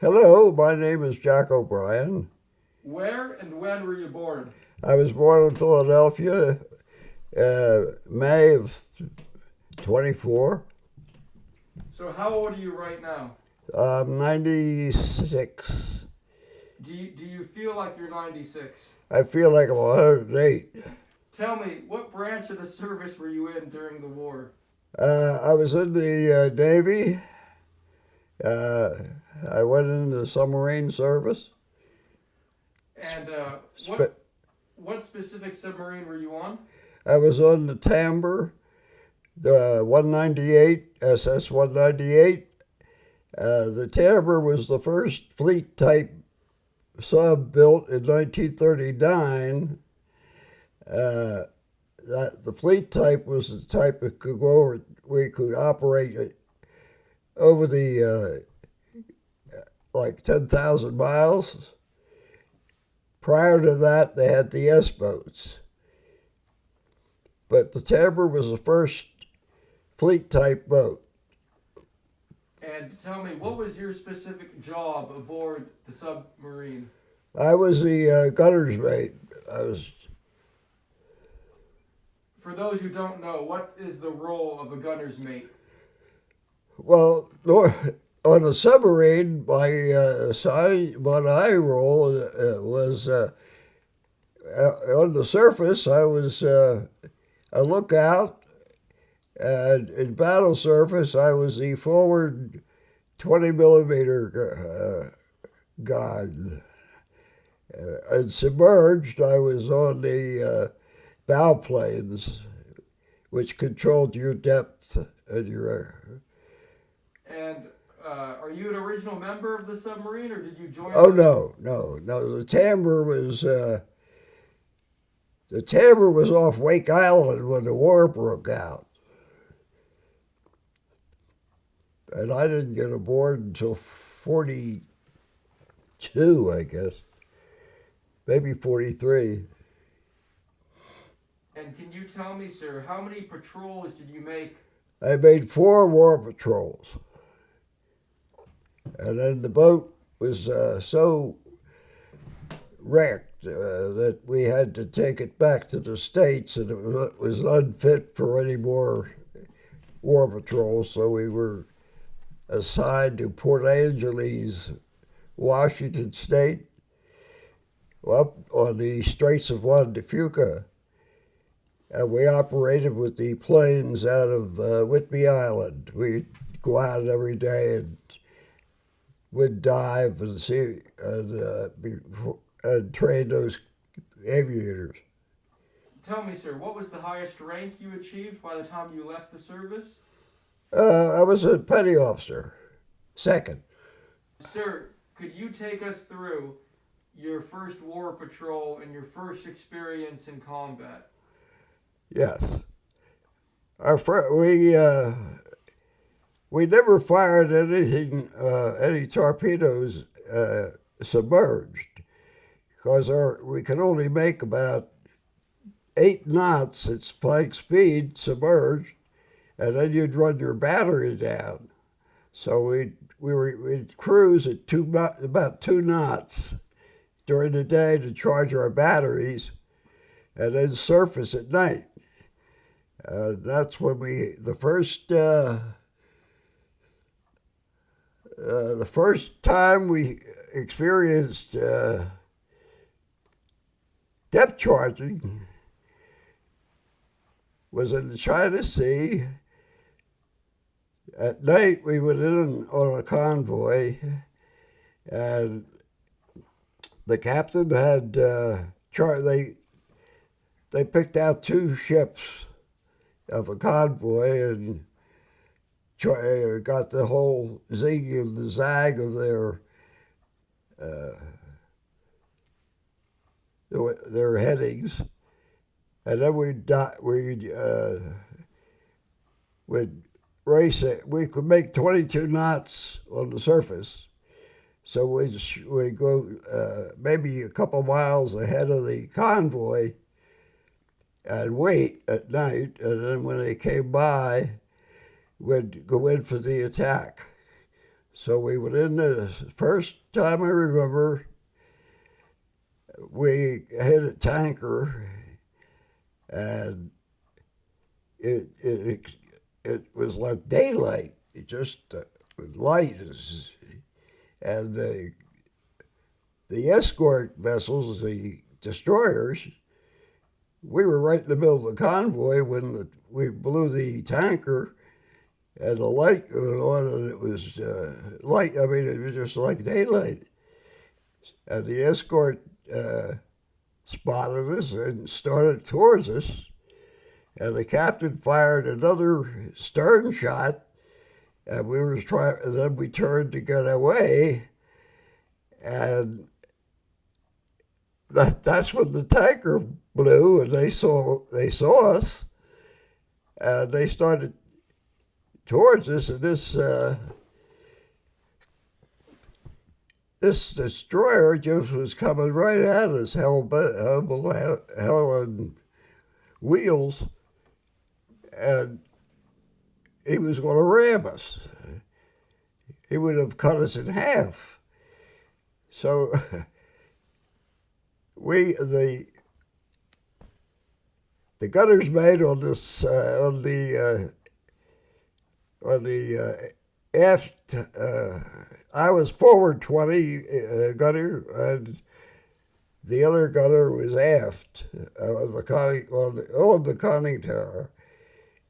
Hello, my name is Jack O'Brien. Where and when were you born? I was born in Philadelphia, May of 24. So how old are you right now? I'm 96. Do you feel like you're 96? I feel like I'm 108. Tell me, what branch of the service were you in during the war? I was in the Navy. Uh, I went in the submarine service. And what Sp- what specific submarine were you on? I was on the Tambor, the 198, SS 198. The Tambor was the first fleet type sub built in 1939. The fleet type was the type that could go over, we could operate it over the like 10,000 miles. Prior to that, they had the S boats. But the Tambor was the first fleet type boat. And tell me, what was your specific job aboard the submarine? I was the gunner's mate. I was For those who don't know, what is the role of a gunner's mate? well on a submarine. What I role was on the surface. I was a lookout, and in battle surface, I was the forward 20 millimeter gun. And submerged, I was on the bow planes, which controlled your depth and your. And are you an original member of the submarine, or did you join Oh the? no! The Tambor was off Wake Island when the war broke out, and I didn't get aboard until 42, I guess, maybe 43. And can you tell me, sir, how many patrols did you make? I made 4 war patrols, and then the boat was so wrecked that we had to take it back to the States, and it was unfit for any more war patrols, so we were assigned to Port Angeles, Washington State, up on the Straits of Juan de Fuca. And we operated with the planes out of Whidbey Island. We'd go out every day and would dive and see and train those aviators. Tell me, sir, what was the highest rank you achieved by the time you left the service? I was a petty officer, second. Sir, could you take us through your first war patrol and your first experience in combat? Yes, we never fired any torpedoes submerged, because we could only make about 8 knots at flank speed submerged, and then you'd run your battery down. So we'd cruise at about 2 knots during the day to charge our batteries, and then surface at night. That's when the first time we experienced depth charging was in the China Sea. At night, we went in on a convoy, and the captain had they picked out 2 ships of a convoy and got the whole zig and the zag of their headings, and then we'd race it. We could make 22 knots on the surface, so we go maybe a couple miles ahead of the convoy and wait at night, and then when they came by, we'd go in for the attack. So we went in the first time I remember, we hit a tanker, and it was like daylight. It just light is, and the escort vessels, the destroyers, we were right in the middle of the convoy when we blew the tanker, and the light went on, and it was light. I mean, it was just like daylight. And the escort spotted us and started towards us, and the captain fired another stern shot, and we were trying. And then we turned to get away, and that's when the tanker blew, and they saw us, and they started towards us, and this destroyer just was coming right at us, hell on wheels, and he was going to ram us. He would have cut us in half. So the gunner's mate on this on the aft. I was forward 20 gunner, and the other gunner was aft on the conning tower,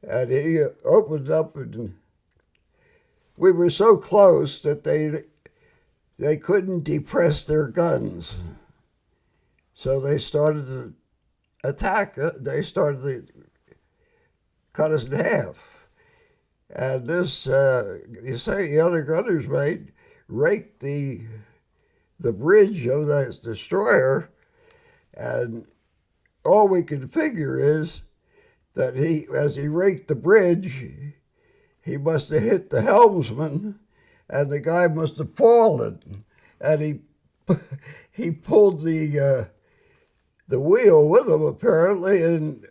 and he opened up, and we were so close that they couldn't depress their guns, so they started to attack. They started to cut us in half, and this you say the other gunner's mate raked the bridge of the destroyer, and all we can figure is that as he raked the bridge, he must have hit the helmsman, and the guy must have fallen, and he pulled the wheel with him apparently, and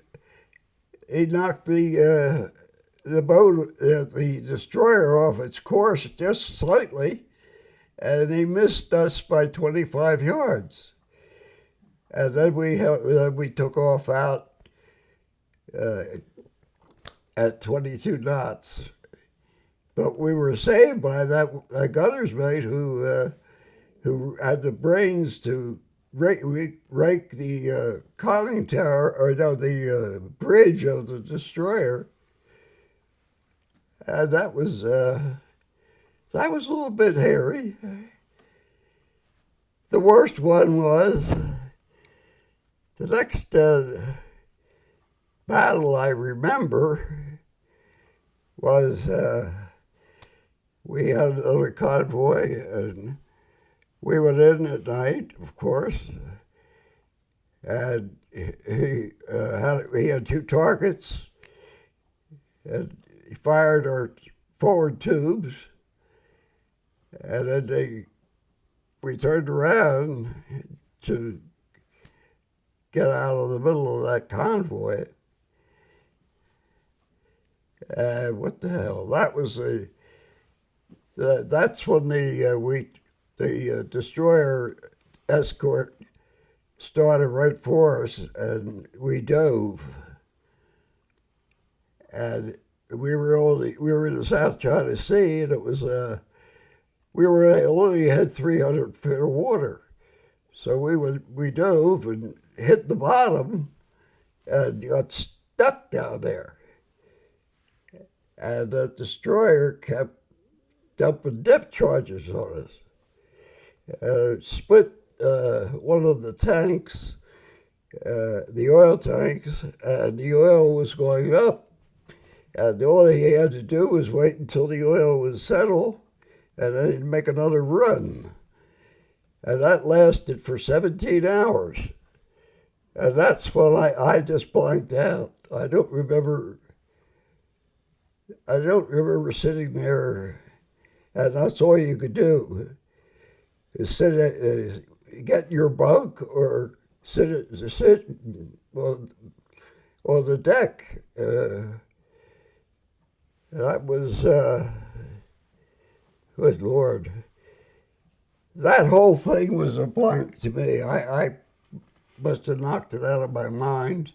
he knocked the boat, the destroyer, off its course just slightly, and he missed us by 25 yards. And then we took off out at 22 knots. But we were saved by that gunner's mate who had the brains to rake the conning tower, or no, the bridge of the destroyer, and that was a little bit hairy. The worst one was the next battle I remember was we had another convoy, and we went in at night, of course, and he had two targets, and he fired our forward tubes, and then we turned around to get out of the middle of that convoy. And what the hell? That was that's when the destroyer escort started right for us, and we dove. And we were in the South China Sea, and it was we only had 300 feet of water, so we dove and hit the bottom, and got stuck down there. And the destroyer kept dumping depth charges on us. Split one of the tanks, the oil tanks, and the oil was going up. And all he had to do was wait until the oil was settled, and then he'd make another run. And that lasted for 17 hours. And that's when I just blanked out. I don't remember sitting there, and that's all you could do, is get your bunk or sit on the deck. That was Good Lord. That whole thing was a blank to me. I must have knocked it out of my mind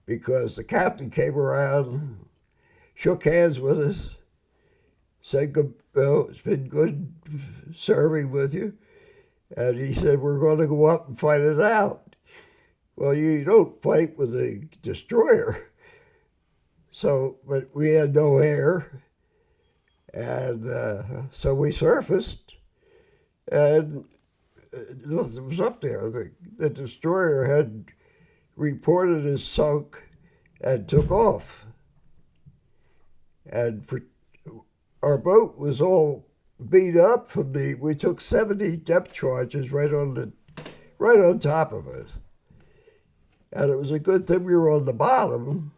because the captain came around, shook hands with us, said, well, it's been good serving with you. And he said, we're going to go up and fight it out. Well, you don't fight with a destroyer. So, but we had no air. And so we surfaced, and nothing was up there. The destroyer had reported as sunk and took off. And our boat was all beat up from we took 70 depth charges right on top of us. And it was a good thing we were on the bottom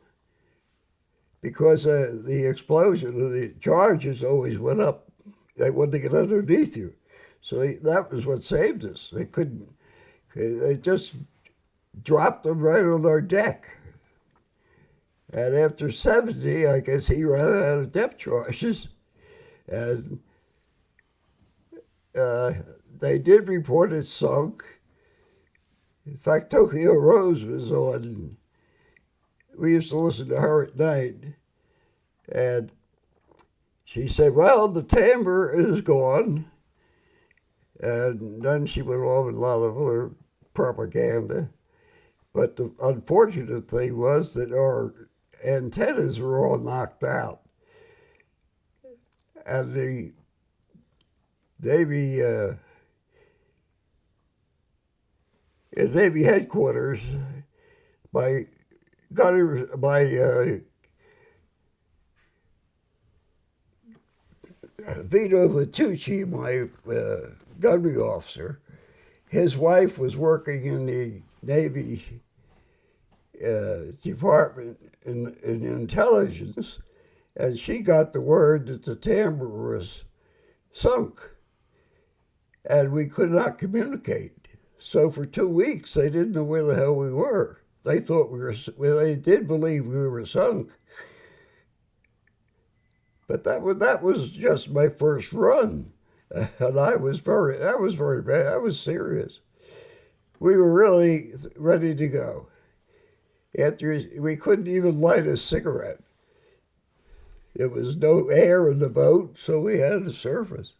because the explosion of the charges always went up. They wanted to get underneath you. So that was what saved us. They just dropped them right on our deck. And after 70, I guess he ran out of depth charges. And they did report it sunk. In fact, Tokyo Rose was on. We used to listen to her at night. And she said, well, the Tambor is gone. And then she went on with a lot of other propaganda. But the unfortunate thing was that our antennas were all knocked out. And the Navy, in Navy headquarters, by Vito Vitucci, my gunnery officer, his wife was working in the Navy department in intelligence, and she got the word that the Tambor was sunk, and we could not communicate. So for 2 weeks, they didn't know where the hell we were. They thought they did believe we were sunk. But that was just my first run. And that was very bad. That was serious. We were really ready to go. We couldn't even light a cigarette. There was no air in the boat, so we had to surface.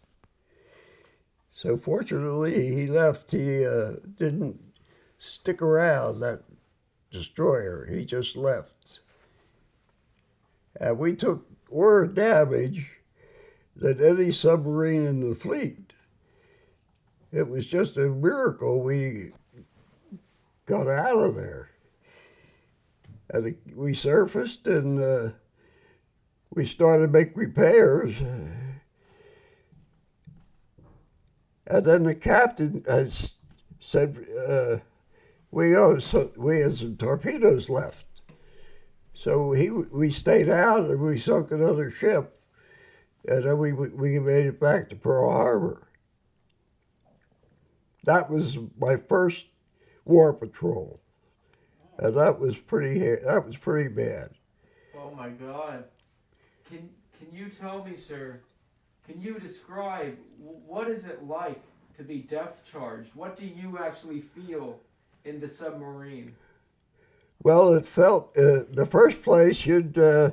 So fortunately, he left. He didn't stick around, that destroyer. He just left. And we took more damage than any submarine in the fleet. It was just a miracle we got out of there. And we surfaced and we started to make repairs. And then the captain said, we had some torpedoes left. So we stayed out and we sunk another ship. And then we made it back to Pearl Harbor. That was my first war patrol. And that was pretty bad. Oh my God. Can you tell me, sir, can you describe what is it like to be depth charged? What do you actually feel in the submarine? Well, it felt the first place they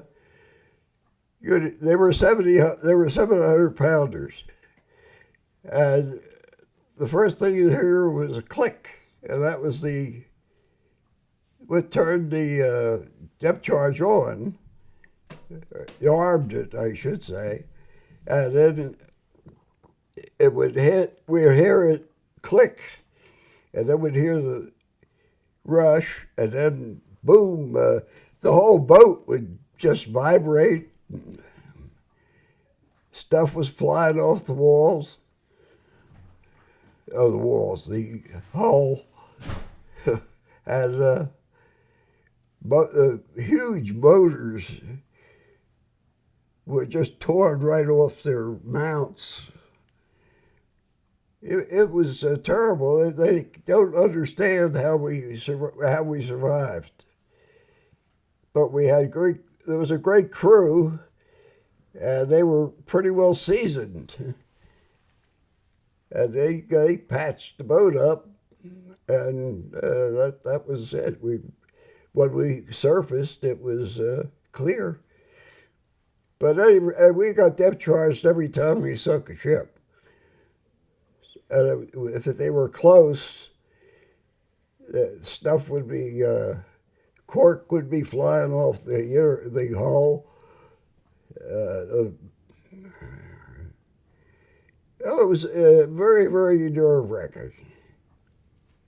were 700 pounders, and the first thing you hear was a click, and that was what turned the depth charge on. You armed it, I should say, and then it would hit. We'd hear it click, and then we'd hear the rush, and then boom, the whole boat would just vibrate. Stuff was flying off the walls. Oh, the hull, and huge motors were just torn right off their mounts. It was terrible. They don't understand how we survived. But there was a great crew, and they were pretty well seasoned. And they patched the boat up, and that was it. When we surfaced, it was clear. But anyway, we got depth charged every time we sunk a ship. And if they were close, stuff would be cork would be flying off the hull. Oh, it was very, very nerve-wracking.